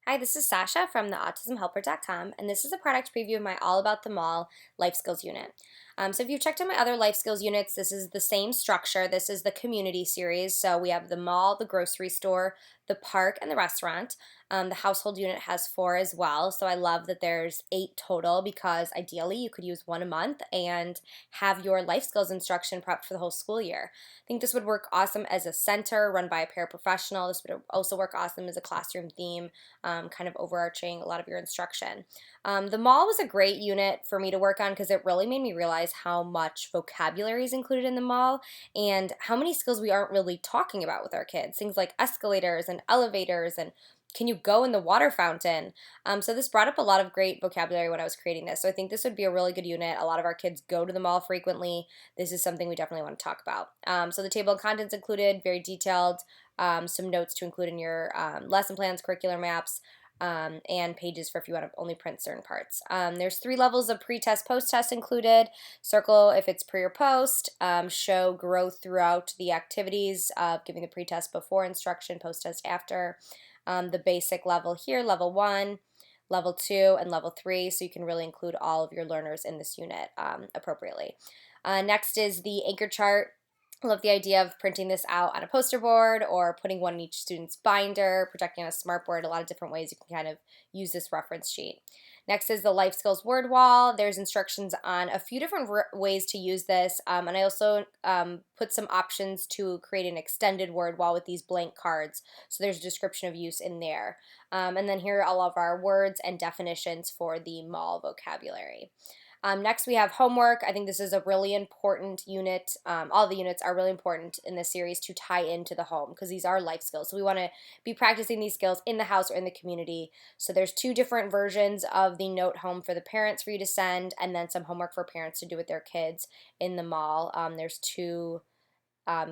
Hi, this is Sasha from the autismhelper.com, and this is a product preview of my All About the Mall life skills unit. So if you've checked out my other life skills units, this is the same structure. This is the community series. So we have the mall, the grocery store, the park, and the restaurant. The household unit has four as well. So I love that there's eight total because ideally you could use one a month and have your life skills instruction prepped for the whole school year. I think this would work awesome as a center run by a paraprofessional. This would also work awesome as a classroom theme, kind of overarching a lot of your instruction. The mall was a great unit for me to work on because it really made me realize how much vocabulary is included in the mall and how many skills we aren't really talking about with our kids. Things like escalators and elevators and can you go in the water fountain? So this brought up a lot of great vocabulary when I was creating this. So I think this would be a really good unit. A lot of our kids go to the mall frequently. This is something we definitely want to talk about. So the table of contents included, very detailed, some notes to include in your lesson plans, curricular maps, and pages for if you want to only print certain parts. There's three levels of pre-test, post-test included. Circle if it's pre or post. Show growth throughout the activities of giving the pre-test before instruction, post-test after. The basic level here, level 1, level 2, and level 3, so you can really include all of your learners in this unit appropriately. Next is the anchor chart. I love the idea of printing this out on a poster board or putting one in each student's binder, projecting on a smart board, a lot of different ways you can kind of use this reference sheet. Next is the life skills word wall. There's instructions on a few different ways to use this, and I also put some options to create an extended word wall with these blank cards. So there's a description of use in there. And then here are all of our words and definitions for the mall vocabulary. Next, we have homework. I think this is a really important unit. All the units are really important in this series to tie into the home because these are life skills. So we want to be practicing these skills in the house or in the community. So there's two different versions of the note home for the parents for you to send, and then some homework for parents to do with their kids in the mall. There's two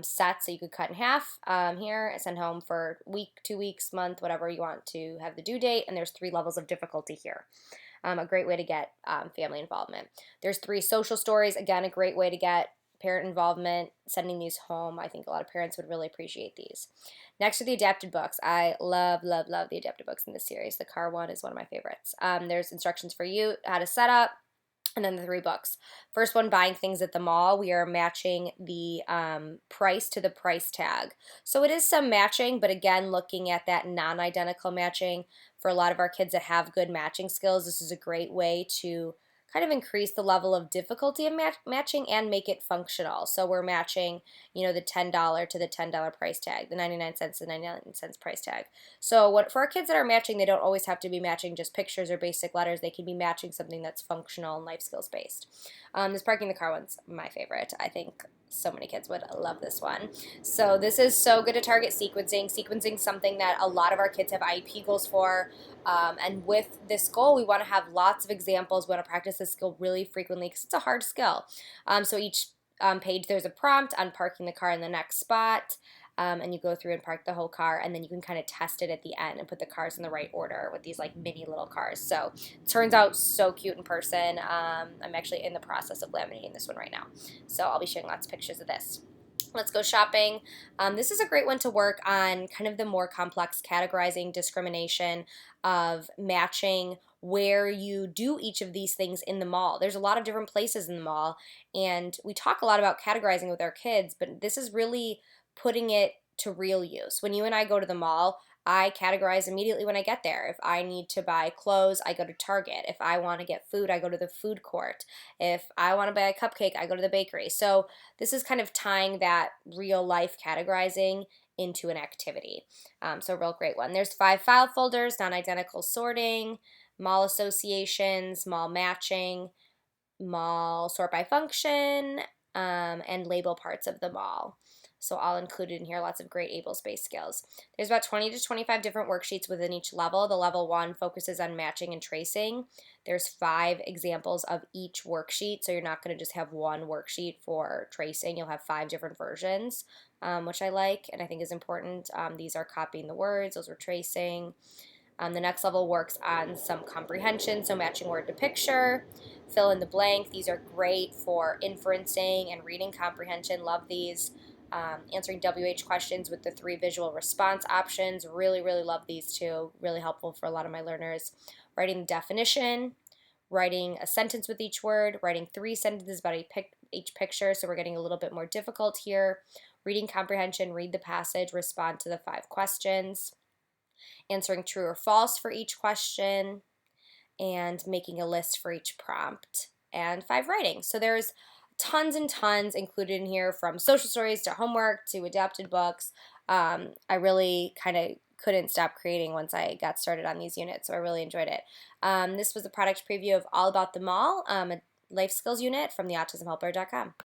sets that you could cut in half here, send home for week, 2 weeks, month, whatever you want to have the due date, and there's three levels of difficulty here. A great way to get family involvement. There's three social stories, again, a great way to get parent involvement, sending these home. I think a lot of parents would really appreciate these. Next are the adapted books. I love, love, love the adapted books in this series. The car one is one of my favorites. There's instructions for you, how to set up, and then the three books. First one, buying things at the mall. We are matching the price to the price tag. So it is some matching, but again, looking at that non-identical matching. For a lot of our kids that have good matching skills, this is a great way to kind of increase the level of difficulty of matching and make it functional. So we're matching, the $10 to the $10 price tag, the 99 cents to the 99 cents price tag. So for our kids that are matching, they don't always have to be matching just pictures or basic letters. They can be matching something that's functional and life skills based. This parking the car one's my favorite. I think so many kids would love this one. So this is so good to target sequencing. Sequencing something that a lot of our kids have IEP goals for. And with this goal, we want to have lots of examples. We want to practice this skill really frequently because it's a hard skill. So each page there's a prompt on parking the car in the next spot. And you go through and park the whole car, and then you can kind of test it at the end and put the cars in the right order with these like mini little cars. So it turns out so cute in person. I'm actually in the process of laminating this one right now. So I'll be showing lots of pictures of this. Let's go shopping. This is a great one to work on kind of the more complex categorizing, discrimination of matching where you do each of these things in the mall. There's a lot of different places in the mall, and we talk a lot about categorizing with our kids, but this is really putting it to real use. When you and I go to the mall, I categorize immediately when I get there. If I need to buy clothes, I go to Target. If I want to get food, I go to the food court. If I want to buy a cupcake, I go to the bakery. So this is kind of tying that real life categorizing into an activity. So a real great one. There's 5 file folders, non-identical sorting, mall associations, mall matching, mall sort by function, and label parts of the mall. So all included in here, lots of great able-based skills. There's about 20 to 25 different worksheets within each level. The level 1 focuses on matching and tracing. There's 5 examples of each worksheet, so you're not going to just have one worksheet for tracing. You'll have 5 different versions, which I like and I think is important. These are copying the words, those are tracing. The next level works on some comprehension, so matching word to picture, fill in the blank. These are great for inferencing and reading comprehension. Love these. answering WH questions with the 3 visual response options. Really, really love these two. Really helpful for a lot of my learners. Writing the definition, writing a sentence with each word, writing 3 sentences about each picture, so we're getting a little bit more difficult here. Reading comprehension, read the passage, respond to the 5 questions. Answering true or false for each question, and making a list for each prompt, and 5 writing. So there's tons and tons included in here, from social stories to homework to adapted books. I really kind of couldn't stop creating once I got started on these units, so I really enjoyed it. This was a product preview of All About the Mall, a life skills unit from theautismhelper.com.